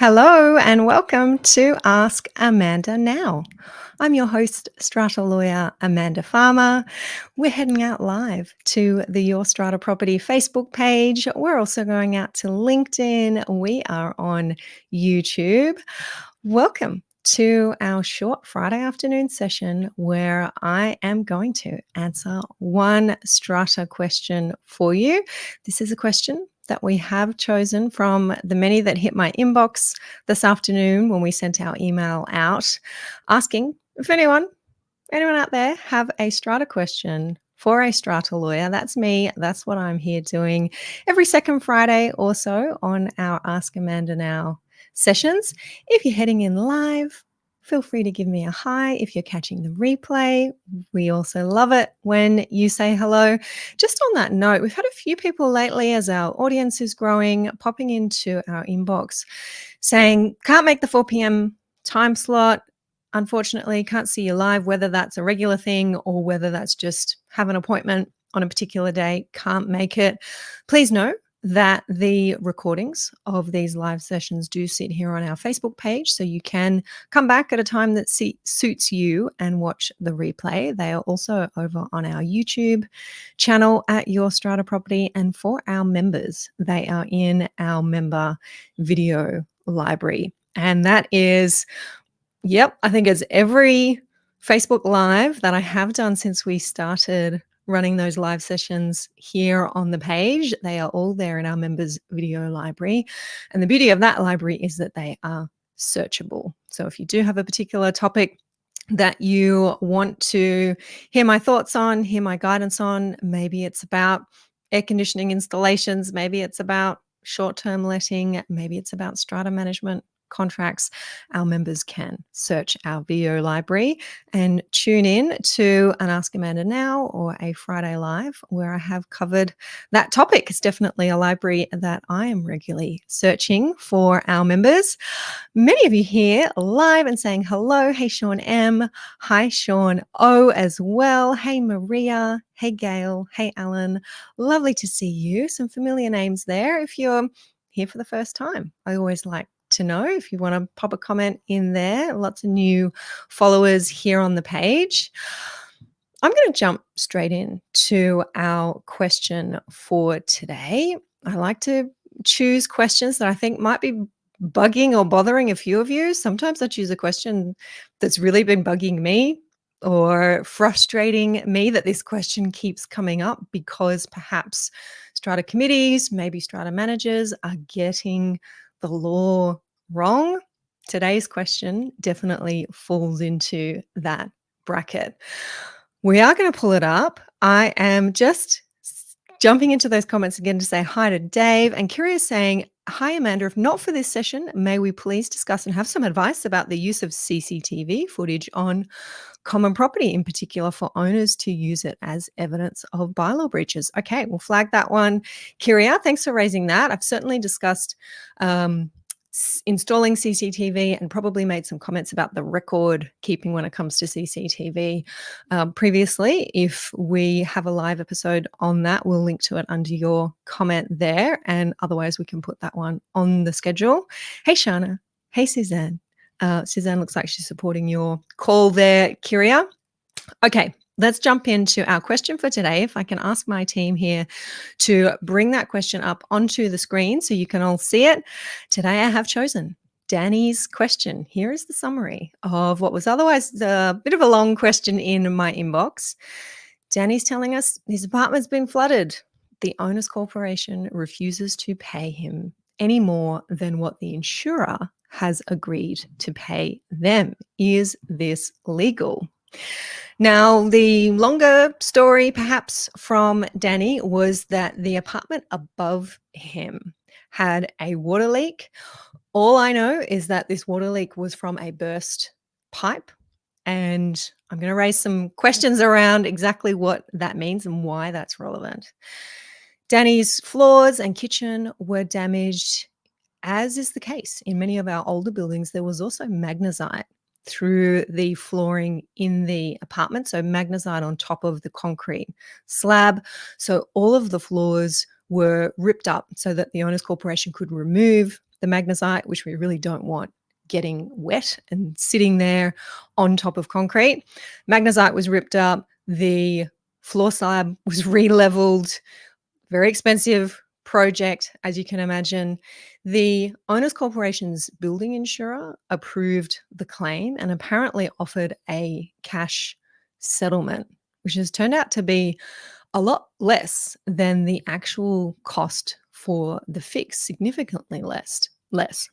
Hello and welcome to Ask Amanda Now. I'm your host, Strata lawyer Amanda Farmer. We're heading out live to the Your Strata Property Facebook page. We're also going out to LinkedIn. We are on YouTube. Welcome to our short Friday afternoon session where I am going to answer one Strata question for you. This is a question that we have chosen from the many that hit my inbox this afternoon when we sent our email out asking if anyone out there have a Strata question for a Strata lawyer. That's me. That's what I'm here doing every second Friday or so on our Ask Amanda Now sessions. If you're heading in live, feel free to give me a hi. If you're catching the replay, we also love it when you say hello. Just on that note, we've had a few people lately as our audience is growing, popping into our inbox saying, can't make the 4 p.m. time slot. Unfortunately, can't see you live, whether that's a regular thing or whether that's just have an appointment on a particular day, can't make it. Please know that the recordings of these live sessions do sit here on our Facebook page, so you can come back at a time that suits you and watch the replay. They are also over on our YouTube channel at Your Strata Property, and for our members, they are in our member video library. And that is, I think it's every Facebook Live that I have done since we started running those live sessions here on the page. They are all there in our members video library. And the beauty of that library is that they are searchable. So if you do have a particular topic that you want to hear my thoughts on, hear my guidance on, maybe it's about air conditioning installations, maybe it's about short-term letting, maybe it's about strata management contracts, our members can search our video library and tune in to an Ask Amanda Now or a Friday Live where I have covered that topic. It's definitely a library that I am regularly searching for our members. Many of you here live and saying hello. Hey, Sean M. Hi, Sean O as well. Hey, Maria. Hey, Gail. Hey, Alan. Lovely to see you. Some familiar names there. If you're here for the first time, I always like to know if you want to pop a comment in there. Lots of new followers here on the page. I'm going to jump straight in to our question for today. I like to choose questions that I think might be bugging or bothering a few of you. Sometimes I choose a question that's really been bugging me or frustrating me that this question keeps coming up because perhaps strata committees, maybe strata managers are getting the law wrong. Today's question definitely falls into that bracket. We are going to pull it up. I am just jumping into those comments again to say hi to Dave, and Curious saying, hi, Amanda. If not for this session, may we please discuss and have some advice about the use of CCTV footage on common property, in particular for owners to use it as evidence of bylaw breaches. Okay, we'll flag that one. Kiria, thanks for raising that. I've certainly discussed installing CCTV and probably made some comments about the record keeping when it comes to CCTV previously. If we have a live episode on that, we'll link to it under your comment there. And otherwise, we can put that one on the schedule. Hey, Shana. Hey, Suzanne. Suzanne looks like she's supporting your call there, Kiria. Okay, let's jump into our question for today. If I can ask my team here to bring that question up onto the screen so you can all see it. Today I have chosen Danny's question. Here is the summary of what was otherwise a bit of a long question in my inbox. Danny's telling us his apartment's been flooded. The owner's corporation refuses to pay him any more than what the insurer has agreed to pay them. Is this legal? Now, the longer story perhaps from Danny was that the apartment above him had a water leak. All I know is that this water leak was from a burst pipe, and I'm going to raise some questions around exactly what that means and why that's relevant. Danny's floors and kitchen were damaged, as is the case in many of our older buildings. There was also magnesite through the flooring in the apartment, so magnesite on top of the concrete slab. So all of the floors were ripped up so that the owner's corporation could remove the magnesite, which we really don't want getting wet and sitting there on top of concrete. Magnesite was ripped up. The floor slab was re-leveled. Very expensive project, as you can imagine. The Owners Corporation's building insurer approved the claim and apparently offered a cash settlement, which has turned out to be a lot less than the actual cost for the fix, significantly less.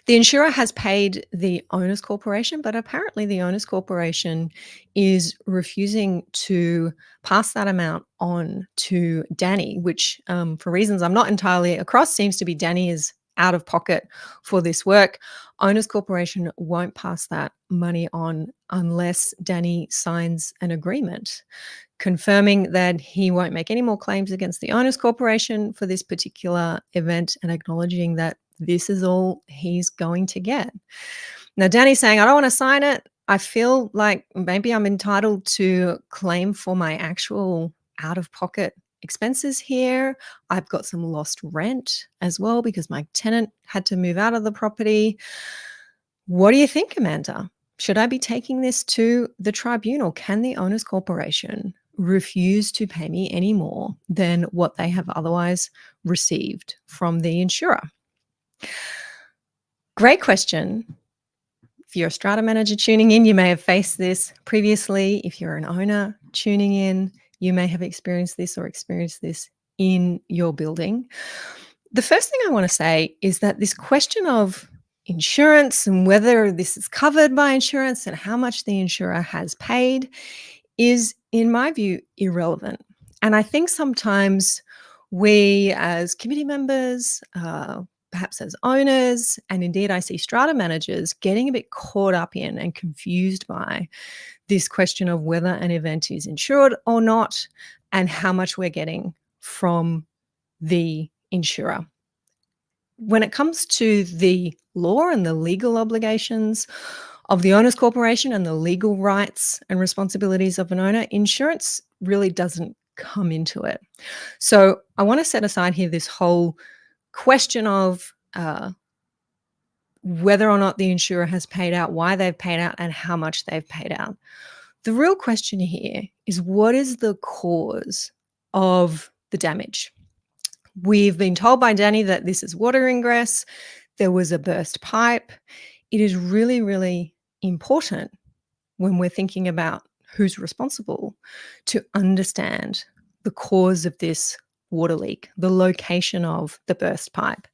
The insurer has paid the Owners Corporation, but apparently the Owners Corporation is refusing to pass that amount on to Danny, which, for reasons I'm not entirely across, seems to be Danny is out of pocket for this work. Owners Corporation won't pass that money on unless Danny signs an agreement confirming that he won't make any more claims against the Owners Corporation for this particular event and acknowledging that this is all he's going to get. Now, Danny's saying, I don't want to sign it. I feel like maybe I'm entitled to claim for my actual out-of-pocket expenses here. I've got some lost rent as well because my tenant had to move out of the property. What do you think, Amanda? Should I be taking this to the tribunal? Can the Owners Corporation refuse to pay me any more than what they have otherwise received from the insurer? Great question. If you're a strata manager tuning in, you may have faced this previously. If you're an owner tuning in, you may have experienced this in your building. The first thing I want to say is that this question of insurance and whether this is covered by insurance and how much the insurer has paid is, in my view, irrelevant. And I think sometimes we as committee members, perhaps as owners, and indeed I see strata managers getting a bit caught up in and confused by this question of whether an event is insured or not and how much we're getting from the insurer. When it comes to the law and the legal obligations of the Owners Corporation and the legal rights and responsibilities of an owner, insurance really doesn't come into it. So I want to set aside here this whole question of whether or not the insurer has paid out, why they've paid out, and how much they've paid out. The real question here is, what is the cause of the damage? We've been told by Danny that this is water ingress. There was a burst pipe. It is really, really important when we're thinking about who's responsible to understand the cause of this water leak, the location of the burst pipe.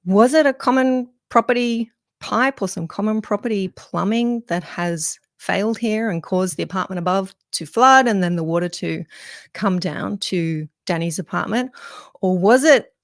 Was it a common property pipe or some common property plumbing that has failed here and caused the apartment above to flood and then the water to come down to Danny's apartment? Or was it,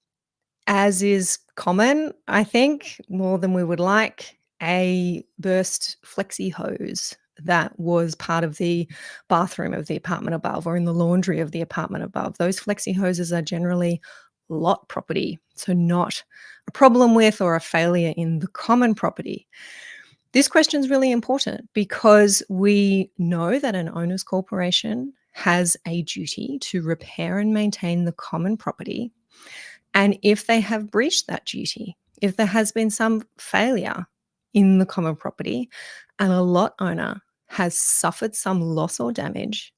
as is common, I think, more than we would like, a burst flexi hose that was part of the bathroom of the apartment above or in the laundry of the apartment above? Those flexi hoses are generally lot property, so not a problem with or a failure in the common property. This question is really important because we know that an owners corporation has a duty to repair and maintain the common property. And if they have breached that duty, if there has been some failure in the common property and a lot owner has suffered some loss or damage,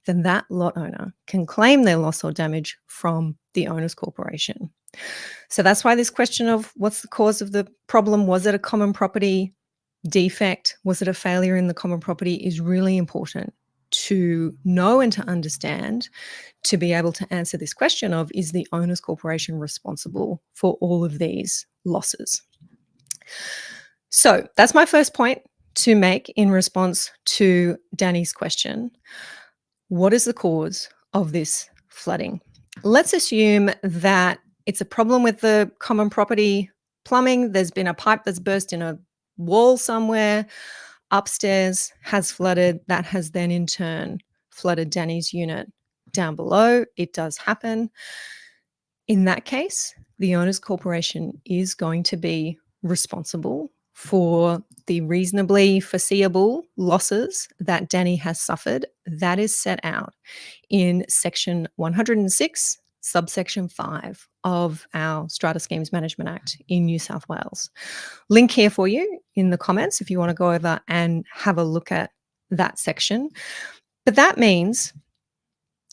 then that lot owner can claim their loss or damage from the owners corporation. So that's why this question of what's the cause of the problem, was it a common property defect, was it a failure in the common property, is really important to know and to understand, to be able to answer this question of, is the owners corporation responsible for all of these losses? So that's my first point to make in response to Danny's question. What is the cause of this flooding? Let's assume that it's a problem with the common property plumbing. There's been a pipe that's burst in a wall somewhere. Upstairs has flooded. That has then in turn flooded Danny's unit down below. It does happen. In that case, the owners corporation is going to be responsible for the reasonably foreseeable losses that Danny has suffered. That is set out in section 106 subsection 5 of our Strata Schemes Management Act in New South Wales. Link here for you in the comments if you want to go over and have a look at that section. But that means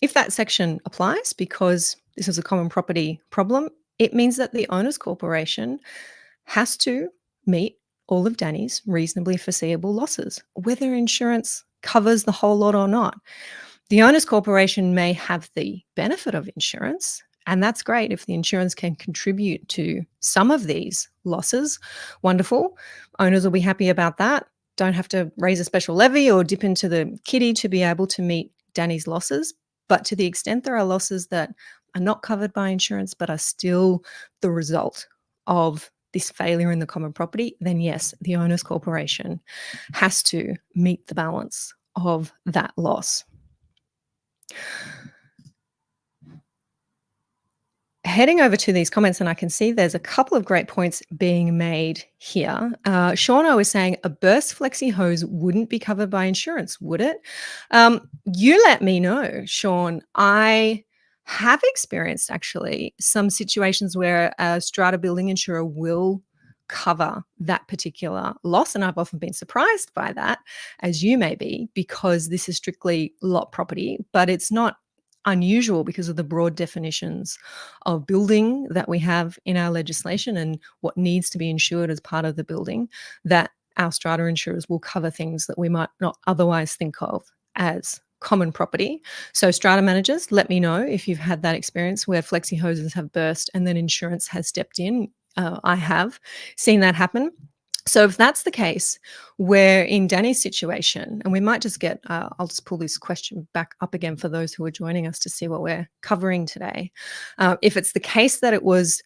if that section applies, because this is a common property problem, it means that the owner's corporation has to meet all of Danny's reasonably foreseeable losses, whether insurance covers the whole lot or not. The owner's corporation may have the benefit of insurance, and that's great if the insurance can contribute to some of these losses. Wonderful. Owners will be happy about that. Don't have to raise a special levy or dip into the kitty to be able to meet Danny's losses. But to the extent there are losses that are not covered by insurance but are still the result of this failure in the common property, then yes, the owner's corporation has to meet the balance of that loss. Heading over to these comments, and I can see there's a couple of great points being made here. Shauno is saying a burst flexi hose wouldn't be covered by insurance, would it? You let me know, Sean. I have experienced actually some situations where a strata building insurer will cover that particular loss, and I've often been surprised by that, as you may be, because this is strictly lot property, but it's not unusual because of the broad definitions of building that we have in our legislation and what needs to be insured as part of the building, that our strata insurers will cover things that we might not otherwise think of as common property. So strata managers, let me know if you've had that experience where flexi hoses have burst and then insurance has stepped in. I have seen that happen. So if that's the case, where in Danny's situation, and we might just get, I'll just pull this question back up again for those who are joining us to see what we're covering today. If it's the case that it was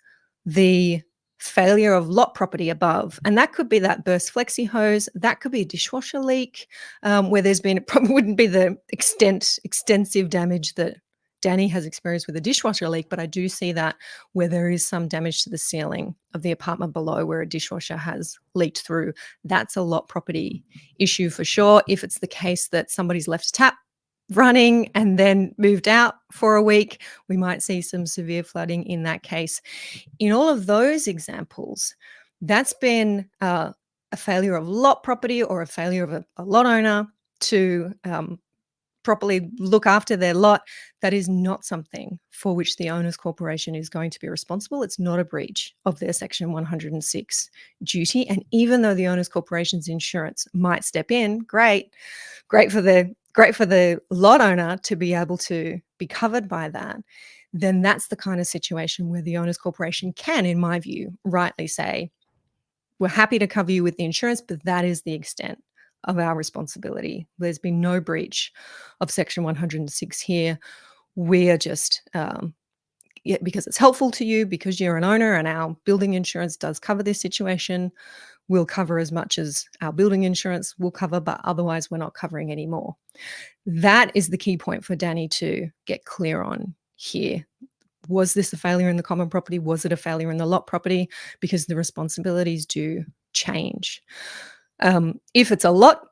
the failure of lot property above, and that could be that burst flexi hose, that could be a dishwasher leak, where there's been, it probably wouldn't be the extensive damage that Danny has experienced with a dishwasher leak, but I do see that where there is some damage to the ceiling of the apartment below where a dishwasher has leaked through. That's a lot property issue for sure. If it's the case that somebody's left a tap running and then moved out for a week, we might see some severe flooding in that case. In all of those examples, that's been a failure of lot property or a failure of a lot owner to properly look after their lot. That is not something for which the owner's corporation is going to be responsible. It's not a breach of their Section 106 duty. And even though the owner's corporation's insurance might step in, great for the lot owner to be able to be covered by that, then that's the kind of situation where the owner's corporation can, in my view, rightly say, we're happy to cover you with the insurance, but that is the extent of our responsibility. There's been no breach of Section 106 here. We're just, because it's helpful to you, because you're an owner and our building insurance does cover this situation, we'll cover as much as our building insurance will cover, but otherwise we're not covering any more. That is the key point for Danny to get clear on here. Was this a failure in the common property? Was it a failure in the lot property? Because the responsibilities do change. If it's a lot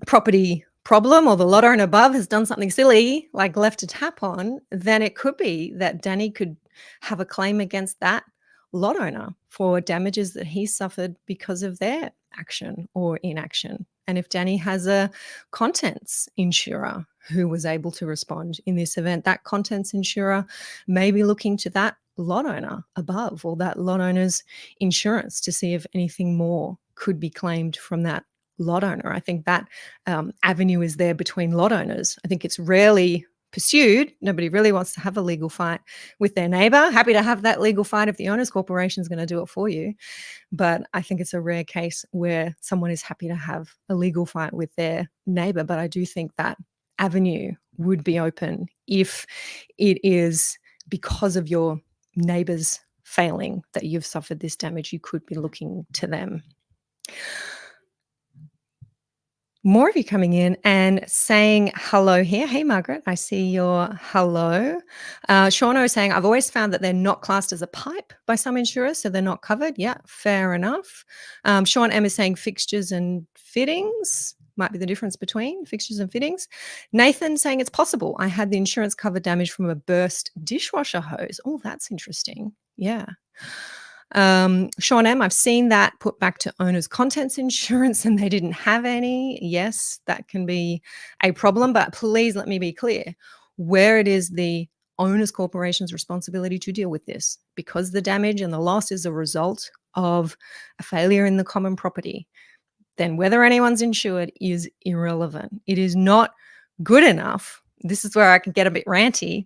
property problem or the lot owner above has done something silly, like left a tap on, then it could be that Danny could have a claim against that lot owner for damages that he suffered because of their action or inaction. And if Danny has a contents insurer who was able to respond in this event, that contents insurer may be looking to that lot owner above or that lot owner's insurance to see if anything more could be claimed from that lot owner. I think that avenue is there between lot owners. I think it's rarely pursued. Nobody really wants to have a legal fight with their neighbor. Happy to have that legal fight if the owner's corporation is going to do it for you. But I think it's a rare case where someone is happy to have a legal fight with their neighbor. But I do think that avenue would be open if it is because of your neighbor's failing that you've suffered this damage. You could be looking to them. More of you coming in and saying hello here. Hey, Margaret, I see your hello. Shauno is saying, I've always found that they're not classed as a pipe by some insurers, so they're not covered. Yeah, fair enough. Sean M is saying fixtures and fittings. might be the difference between fixtures and fittings. Nathan saying it's possible. I had the insurance cover damage from a burst dishwasher hose. Oh, that's interesting. Yeah. Sean M, I've seen that put back to owner's contents insurance and they didn't have any. Yes, that can be a problem, but please let me be clear where it is the owner's corporation's responsibility to deal with this, because the damage and the loss is a result of a failure in the common property, then whether anyone's insured is irrelevant. It is not good enough. This is where I can get a bit ranty.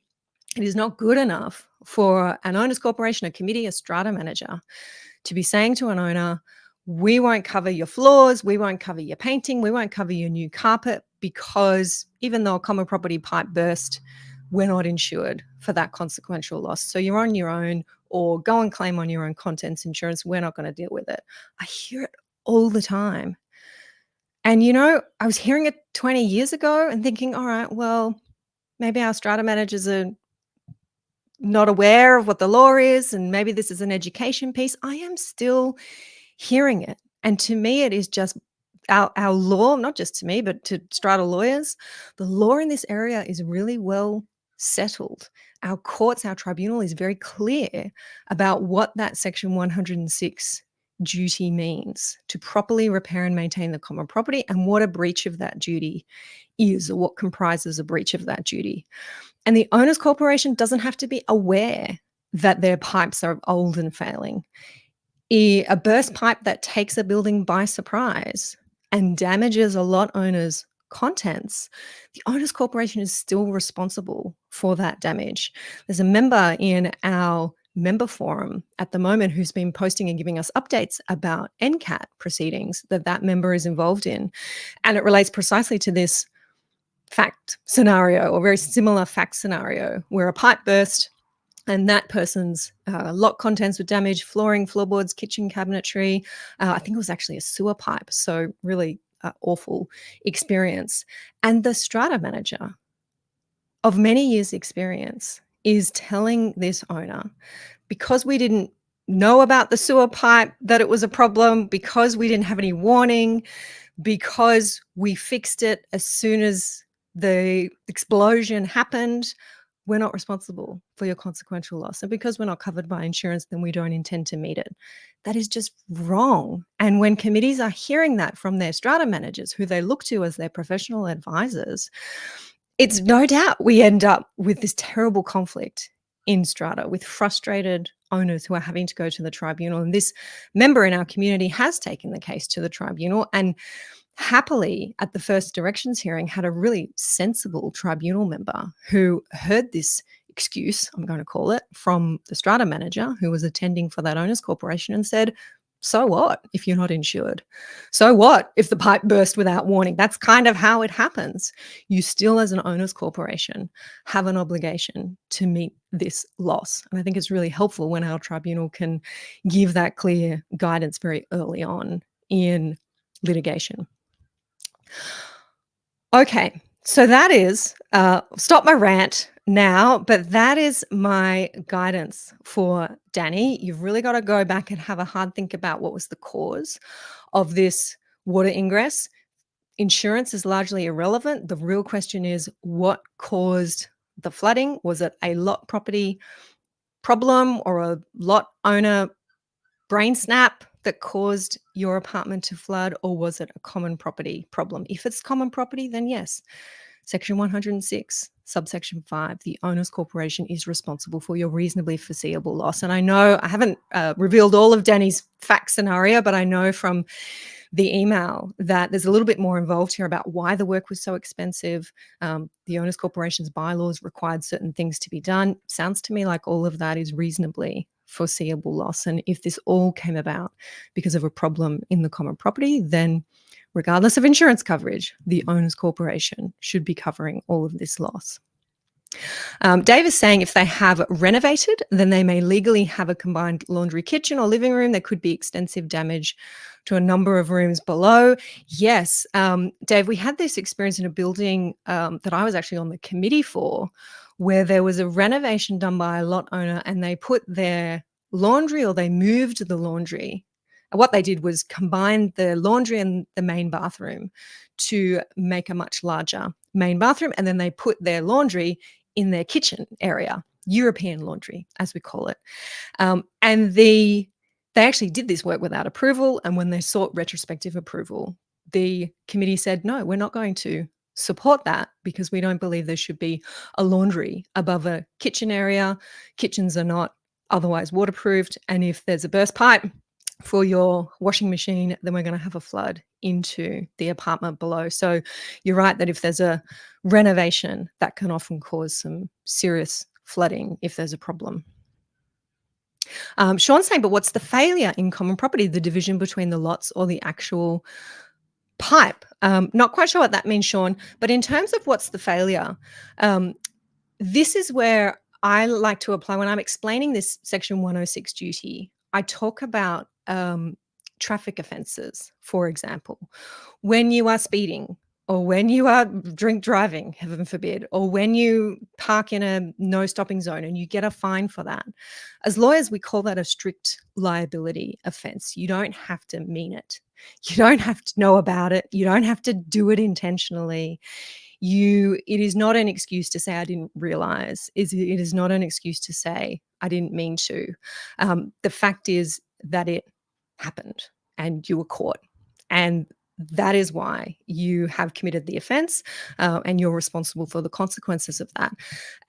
It is not good enough for an owner's corporation, a committee, a strata manager to be saying to an owner, we won't cover your floors, we won't cover your painting, we won't cover your new carpet, because even though a common property pipe burst, we're not insured for that consequential loss. So you're on your own, or go and claim on your own contents insurance. We're not going to deal with it. I hear it all the time. And, I was hearing it 20 years ago and thinking, all right, well, maybe our strata managers are not aware of what the law is, and maybe this is an education piece. I am still hearing it. And to me, it is just our law, not just to me, but to strata lawyers, the law in this area is really well settled. Our courts, our tribunal is very clear about what that Section 106 duty means to properly repair and maintain the common property, and what a breach of that duty is, or what comprises a breach of that duty. And the owner's corporation doesn't have to be aware that their pipes are old and failing. A burst pipe that takes a building by surprise and damages a lot owner's contents, the owner's corporation is still responsible for that damage. There's a member in our member forum at the moment who's been posting and giving us updates about NCAT proceedings that member is involved in. And it relates precisely to this fact scenario, or very similar fact scenario, where a pipe burst and that person's lock contents were damaged, flooring, floorboards, kitchen cabinetry. I think it was actually a sewer pipe. So really awful experience. And the strata manager of many years' experience is telling this owner, because we didn't know about the sewer pipe, that it was a problem, because we didn't have any warning, because we fixed it as soon as the explosion happened, we're not responsible for your consequential loss. And because we're not covered by insurance, then we don't intend to meet it. That is just wrong. And when committees are hearing that from their strata managers, who they look to as their professional advisors, it's no doubt we end up with this terrible conflict in strata, with frustrated owners who are having to go to the tribunal. And this member in our community has taken the case to the tribunal, and happily at the first directions hearing had a really sensible tribunal member who heard this excuse, I'm going to call it, from the strata manager who was attending for that owner's corporation, and said, so what if you're not insured? So what if the pipe burst without warning? That's kind of how it happens. You still, as an owner's corporation, have an obligation to meet this loss. And I think it's really helpful when our tribunal can give that clear guidance very early on in litigation. Okay, so that is, stop my rant now, but that is my guidance for Danny. You've really got to go back and have a hard think about what was the cause of this water ingress. Insurance is largely irrelevant. The real question is, what caused the flooding? Was it a lot property problem, or a lot owner brain snap that caused your apartment to flood, or was it a common property problem? If it's common property, then yes, Section 106, subsection 5, the owner's corporation is responsible for your reasonably foreseeable loss. And I know I haven't revealed all of Danny's fact scenario, but I know from the email that there's a little bit more involved here about why the work was so expensive. The owner's corporation's bylaws required certain things to be done. Sounds to me like all of that is reasonably foreseeable loss. And if this all came about because of a problem in the common property, then regardless of insurance coverage, the owner's corporation should be covering all of this loss. Dave is saying if they have renovated, then they may legally have a combined laundry kitchen or living room. There could be extensive damage to a number of rooms below. Yes, Dave, we had this experience in a building that I was actually on the committee for, where there was a renovation done by a lot owner, and they put their laundry, or they moved the laundry what they did was combine the laundry and the main bathroom to make a much larger main bathroom, and then they put their laundry in their kitchen area, European laundry, as we call it. And they actually did this work without approval, and when they sought retrospective approval, the committee said, "No, we're not going to support that because we don't believe there should be a laundry above a kitchen area. Kitchens are not otherwise waterproofed, and if there's a burst pipe for your washing machine, then we're going to have a flood into the apartment below." So you're right that if there's a renovation, that can often cause some serious flooding if there's a problem. Sean's saying, but what's the failure in common property? The division between the lots or the actual pipe? Not quite sure what that means, Sean, but in terms of what's the failure, um, this is where I like to apply when I'm explaining this Section 106 duty. I talk about traffic offences, for example. When you are speeding, or when you are drink driving, heaven forbid, or when you park in a no stopping zone and you get a fine for that. As lawyers, we call that a strict liability offence. You don't have to mean it. You don't have to know about it. You don't have to do it intentionally. It is not an excuse to say I didn't realize. It is not an excuse to say I didn't mean to. The fact is that it happened and you were caught, and that is why you have committed the offence, and you're responsible for the consequences of that.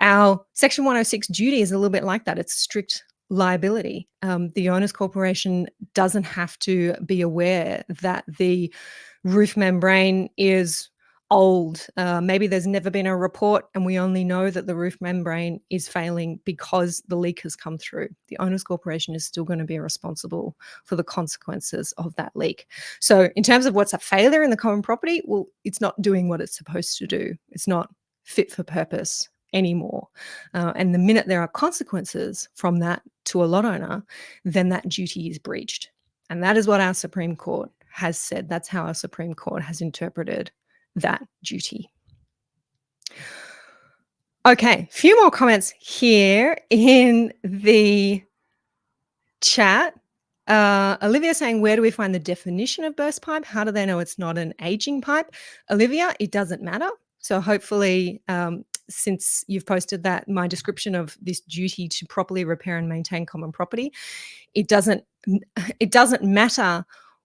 Our Section 106 duty is a little bit like that. It's strict liability. The owner's corporation doesn't have to be aware that the roof membrane is old. Maybe there's never been a report and we only know that the roof membrane is failing because the leak has come through. The owner's corporation is still going to be responsible for the consequences of that leak. So in terms of what's a failure in the common property, well, it's not doing what it's supposed to do. It's not fit for purpose anymore. And the minute there are consequences from that to a lot owner, then that duty is breached. And that is what our Supreme Court has said. That's how our Supreme Court has interpreted that duty. Okay, a few more comments here in the chat. Olivia saying, where do we find the definition of burst pipe? How do they know it's not an aging pipe? Olivia, it doesn't matter. So hopefully, since you've posted that, my description of this duty to properly repair and maintain common property, it doesn't matter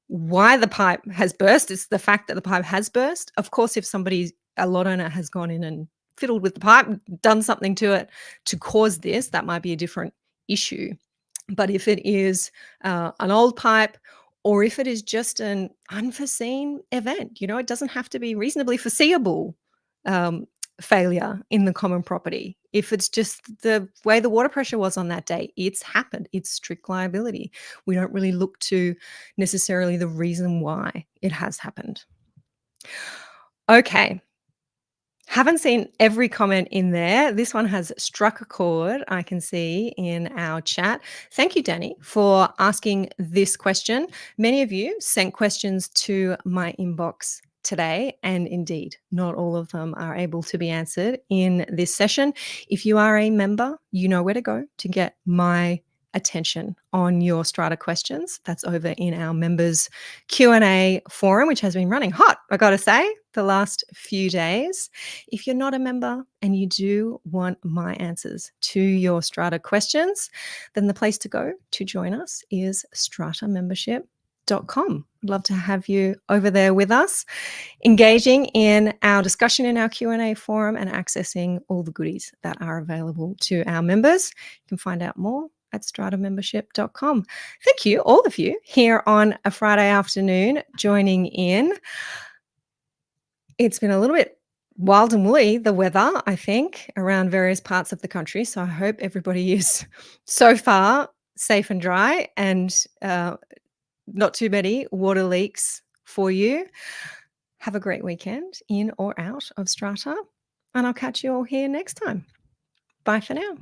why the pipe has burst. It's the fact that the pipe has burst. Of course, if a lot owner has gone in and fiddled with the pipe, done something to it to cause this, that might be a different issue. But if it is an old pipe, or if it is just an unforeseen event, it doesn't have to be reasonably foreseeable failure in the common property. If it's just the way the water pressure was on that day, it's happened. It's strict liability. We don't really look to necessarily the reason why it has happened. Okay. Haven't seen every comment in there. This one has struck a chord, I can see in our chat. Thank you, Danny, for asking this question. Many of you sent questions to my inbox today, and indeed, not all of them are able to be answered in this session. If you are a member, you know where to go to get my attention on your Strata questions. That's over in our members Q&A forum, which has been running hot, I got to say, the last few days. If you're not a member and you do want my answers to your Strata questions, then the place to go to join us is stratamembership.com. I'd love to have you over there with us, engaging in our discussion in our Q&A forum and accessing all the goodies that are available to our members. You can find out more at stratamembership.com. Thank you, all of you, here on a Friday afternoon joining in. It's been a little bit wild and woolly, the weather, I think, around various parts of the country. So I hope everybody is so far safe and dry and not too many water leaks for you. Have a great weekend in or out of Strata, and I'll catch you all here next time. Bye for now.